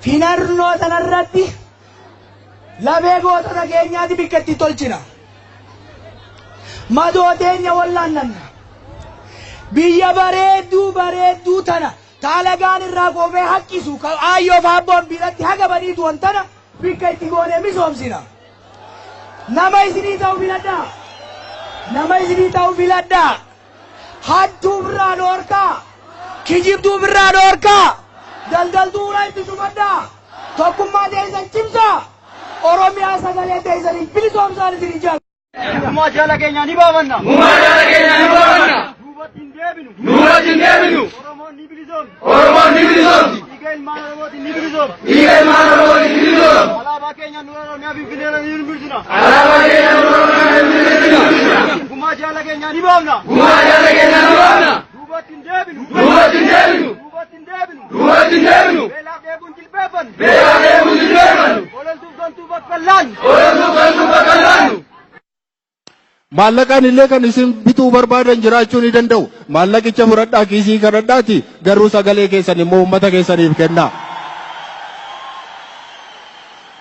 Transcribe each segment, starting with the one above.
Finarno tanarratti la begoota nageenyaati bikkatti tolchina. Madoo teenya wallaannanna. Biyya bareedduu tana taalagaan irraa koofee haqqisu aayyoo faabboon biratti haga badiitu wantana bikka itti goonee misoomsina. Nama isinii ta'u filadhaa. Hattuu birraa dhoorkaa. Kijibduu birraa dhoorkaa. Daldaltuu ulaa itti shubadhaa. Tokkummaa teessan cimsaa. Oromiyaa sagalee teessanii bilisoomsaan isin ijaaru. Gumaa jala keenya ni baafanna. Duubatti hin deebinu. Oromoon ni bilisoomti. Dhiiga ilmaan Oromootiin ni bilisoomti. Alaabaa keenya nu Oromiyaa Finfinneerra ni bulchina. Gumaa jala keenya ni baafna. Duubatti hin deebinu. Beelaaf deebuun jilbeeffannu. Ololtuuf gantuu bakka laannu. Maallaqaan illee kan isin bituu barbaadan jiraachuu ni danda'u. Maallaqicha fudhadhaa kiisii kadhadhaati garuu sagalee keessan immoo uummata keessaniif kennaa.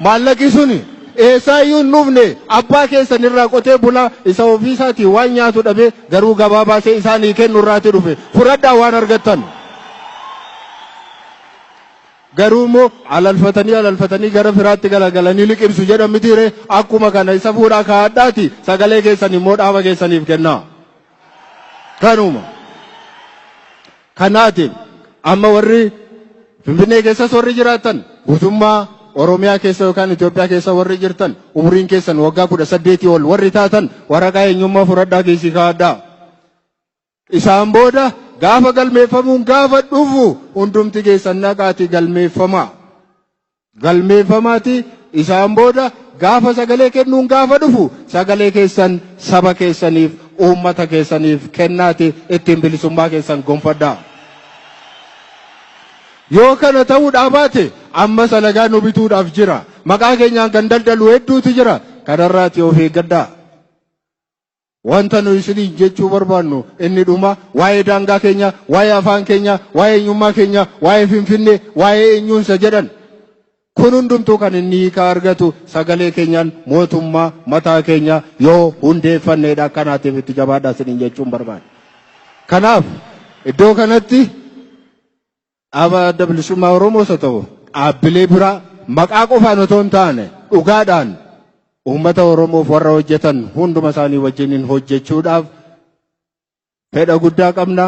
Maallaqi suni eessaayyuu hin dhufne abbaa keessan irraa qotee bulaa isa ofiisaatii waan nyaatu dhabe garuu gabaa baasee isaanii kennu irraati dhufe fudhadhaa waan argattan. Garuu immoo alalfatanii gara firaatti galagalanii liqimsu jedhan mitiire akkuma kana isa fuudhaa kaa'adhaati sagalee keessan immoo dhaaba keessaniif kennaa. Kanuma. Kanaatiif amma warri Finfinnee keessas warri jiraatan guutummaa Oromiyaa keessa yookaan Itoophiyaa keessa warri jirtan umriin keessan waggaa 18 ol warri taatan waraqaa eenyummaa fudhadhaa kiisii kaa'adhaa. Isaan booda gaafa galmeeffamuun gaafa dhufu hundumti keessan naqaati galmeeffamaati. Isaan booda gaafa sagalee kennuun gaafa dhufu sagalee keessan saba keessaniif uummata keessaniif kennaati ittiin bilisummaa keessan gonfadhaa. Yoo kana ta'uudhaa baate amma salagaa nu bituudhaaf jira. Maqaa keenyaan kan daldalu hedduutu jira. Kanarraati of eeggadhaa. Wanta nu isiniin jechuu barbaannu inni dhuma waa'ee daangaa keenya, waa'ee afaan keenya, waa'ee eenyummaa keenya, waa'ee Finfinnee, waa'ee eenyuunsa jedhan. Kun hundumtuu kan inni hiika argatu sagalee keenyaan mootummaa mataa keenya yoo hundeeffanneedha. Kanaatiif itti jabaadhaa isiniin jechuun barbaada. Kanaaf iddoo kanatti adda bilisummaa Oromoos haa ta'u dhaabbilee biraa maqaa qofaan otoo hin taane dhugaadhaan ummata Oromoof warra hojjetan hunduma isaanii wajjiniin hojjechuudhaaf fedha guddaa qabna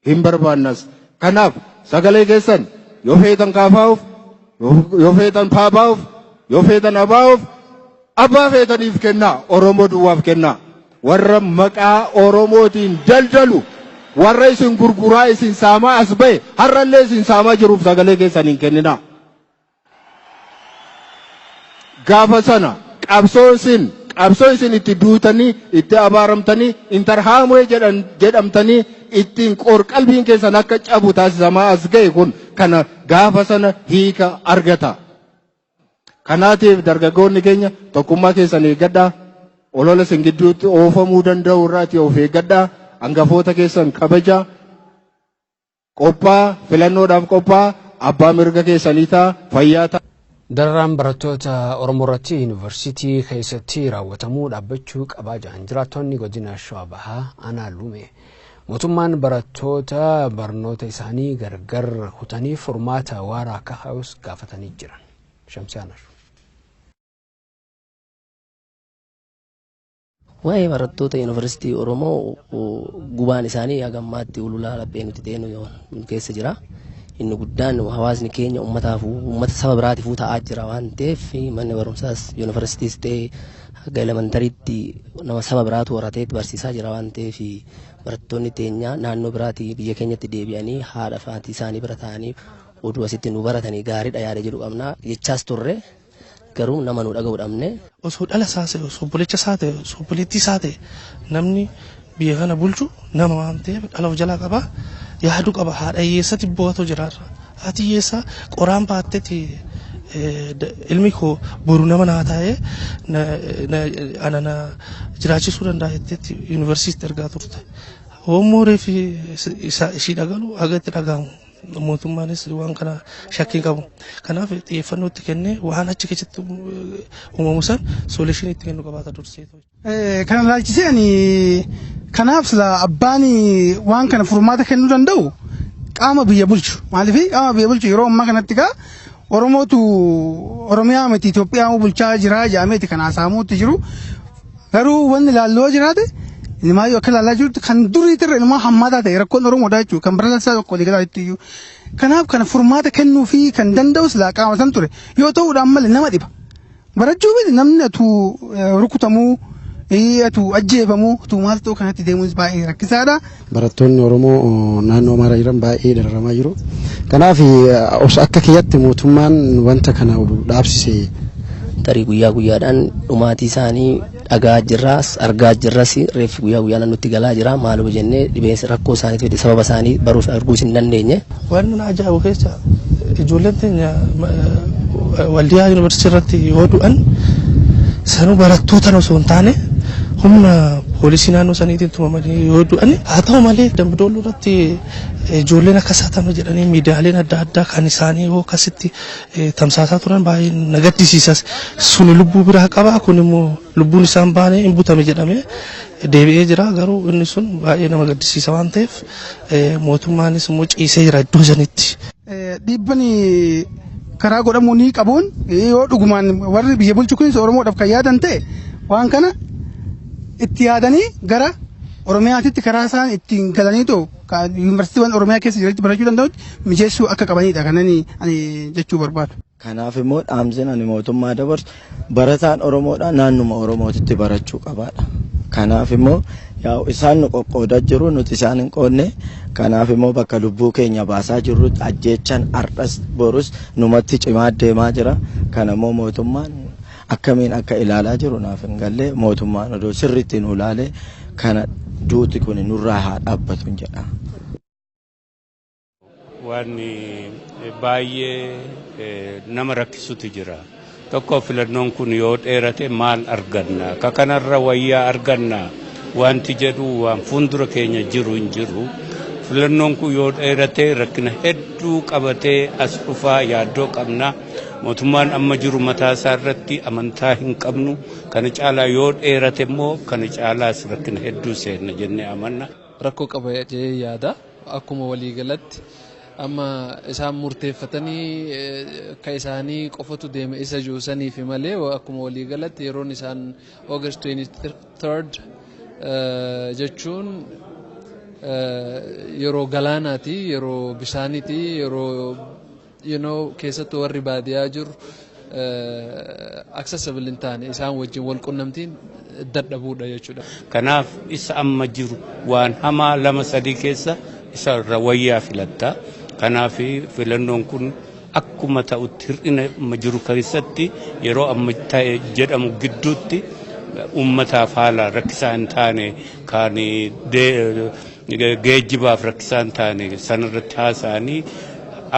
hin barbaannas. Kanaaf sagalee keessan yoo feetan kaafaa'uuf, yoo feetan paabaa'uuf, yoo feetan abaa'uuf abbaa feetaniif kennaa. Oromoo duwwaaf kennaa. Warra maqaa Oromootiin daldalu warra isin gurguraa isin saamaa as ba'e har'allee isin saamaa jiruuf sagalee keessaniin kenninaa. Gaafa sana qabsoo isin itti duutanii itti abaaramtanii intarhaamee jedhamtanii ittiin qalbiin keessan akka cabu taasisamaa as ga'e kun kana gaafa sana hiika argata. Kanaatiif dargaggoonni keenya tokkummaa keessan eeggadhaa. olola isin gidduutti oofamuu danda'u irraati of eeggadhaa. Hangafoota keessan kabaja. Qophii filannoodhaaf qophii abbaa mirga keessanii ta'a fayyaa ta'a. Dararaan barattoota Oromoo irratti yuunivarsiitii keessatti raawwatamuu dhaabbachuu qabaa jiran jiraattonni godina Shawaa Bahaa Aanaa Luumee mootummaan barattoota barnoota isaanii gargar kutanii furmaata waaraa akka kaa'us gaafatanii jiran. Shamsiyaanar. Waa'ee barattoota yuunivarsiitii Oromoo gubaan isaanii hagammaatti ululaa laphee nuti teenu keessa jira. Inni guddaan hawaasni keenya uummata saba biraatiifuu ta'aa jira waan ta'eef manni barumsaas yuunivarsiitiis ta'ee hanga elementariitti nama saba biraatu horatee barsiisaa jira waan ta'eef barattoonni teenya naannoo biraatii biyya keenyatti deebi'anii haadha fi isaanii bira ta'anii oduu asitti nu baratanii gaariidha yaada jedhu qabna jechaas turre garuu nama nu dhaga'uu dhabne. Osoo dhala isaa ta'e osoo obboleecha isaa ta'e osoo obboleettii isaa ta'e namni biyya kana bulchu nama waan ta'eef dhala of jalaa qaba. Yaadu qaba haadha hiyyeessatti boo'atu jiraarra haati hiyyeessa qoraan baattetti ilmi koo boru nama naa taa'ee ana jiraachisuu danda'a jettetti yuunivarsiitii ergaa turte. Hoommooree fi ishii dhagalu hagatti dhagahamu mootummaanis waan kana shakkii qabu. Kanaaf xiyyeeffannoo itti kennee waan achi keessatti uumamu san soolishinii itti kennu qabaata dursee. Kana laalchisee ani kanaaf sila abbaan waan kana furmaata kennuu danda'u qaama biyya bulchu. Maaliif qaama biyya bulchu yeroo ammaa kanatti gaa Oromootu Oromiyaa miti Itoophiyaa bulchaa jira jaameeti kan haasamuutti jiru. Garuu wanni laalloo jiraate ilmaa yoo akka laallaa jirtu kan durii tirre ilmaa hammaataa ta'e rakkoon Oromoodhaa jechuudha kan barataa tokko waliigalaa itti kanaaf kana furmaata kennuu fi kan danda'u sila qaama san ture yoo ta'uudhaan malee nama dhiba. Barachuu miti namni atu rukutamuu atu ajjeefamuu atu maal ta'u kanatti deemuun baay'ee rakkisaadha. Barattoonni Oromoo naannoo Amaaraa jiran baay'ee dararamaa jiru. Kanaaf akka kiyyatti mootummaan wanta kana dhaabsise tarii guyyaa guyyaadhaan dhumaatii isaanii dhagaa jirras argaa jirras reeffi guyyaa guyyaan nutti galaa jira maaluma jennee dhibeensa rakkoo isaaniif sababa isaanii baruuf arguus hin dandeenye. Waan nun ajaa'ibu keessa ijoolleen teenya waldiyaa yuunivarsiitii irratti yoo du'an sanuu barattoota osoo hin taane humna poolisii naannoo saniitiin tumamanii yoo du'an haa ta'u malee Dambidolloo irratti ijoolleen akkasaa ta'an jedhanii miidiyaaleen adda addaa kan isaanii yoo akkasitti tamsaasaa turan baay'ee na gaddisiisas suni lubbuu biraa qaba kun immoo lubbuun isaan baanee hin butame jedhamee deebi'ee jira garuu inni sun baay'ee nama gaddisiisa waan ta'eef mootummaanis immoo ciisee jira iddoo sanitti. Dhiibban karaa godhamuu ni qabuun yoo dhugumaan warri biyya bulchu kunis Oromoodhaaf kan yaadan ta'e waan kana itti yaadanii gara Oromiyaatitti karaa isaan ittiin galanii ta'u yuunivarsiitiiwwan Oromiyaa keessa jiranitti barachuu danda'utti mijeessuu akka qabanidha kanani ani jechuu barbaadu. Kanaaf immoo dhaamseen ani mootummaa dabarsu barataan Oromoodha naannuma Oromootitti barachuu qabaadha. Kanaaf immoo isaan nu qoqqoodaa jiru nuti isaan hin qoonne kanaaf immoo bakka lubbuu keenya baasaa jirrutti ajjeechan ardhas borus numatti cimaa deemaa jira. Kana immoo mootummaan akkamiin akka ilaalaa jiru naaf hin galle mootummaan odoo sirriitti nu ilaalee kana duuti kun nurraa haa dhaabbatu jedha. Waan baay'ee nama rakkisutu jira. Tokko filannoon kun yoo dheerate maal arganna? Ka kanarra wayyaa arganna wanti jedhu waan fuuldura keenya jiru hin jiru. Filannoon kun yoo dheerate rakkina hedduu qabatee as dhufaa yaaddoo qabna. Mootummaan amma jiru mataa isaa irratti amantaa hin qabnu. Kana caalaa yoo dheerate immoo kana caalaas rakkina hedduu seenna jennee amanna. Rakkoo qaba jedhee yaada akkuma waliigalatti amma isaan murteeffatanii ka isaanii qofatu deeme isa juusanii fi malee akkuma waliigalatti yeroon isaan August 23rd jechuun yeroo galaanaati yeroo bishaaniiti yeroo keessattuu warri baadiyyaa jiru accessible hin taane isaan wajjin wal qunnamtiin dadhabuudha jechuudha. Kanaaf isa amma jiru waan hamaa lama sadii keessa isa irra wayyaa filatta. Kanaaf filannoon kun akkuma ta'utti hir'ina jiru keessatti yeroo amma ta'e jedhamu gidduutti uummataaf haala rakkisaa hin taane kan geejjibaaf rakkisaa hin taane sanarratti haasa'anii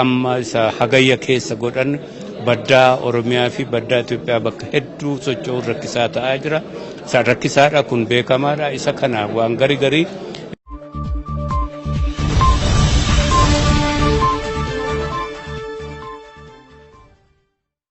amma isa hagayya keessa godhan baddaa Oromiyaa fi baddaa Itoophiyaa bakka hedduu socho'uun rakkisaa ta'aa jira. rakkisaadha kun beekamaadha isa kana waan gari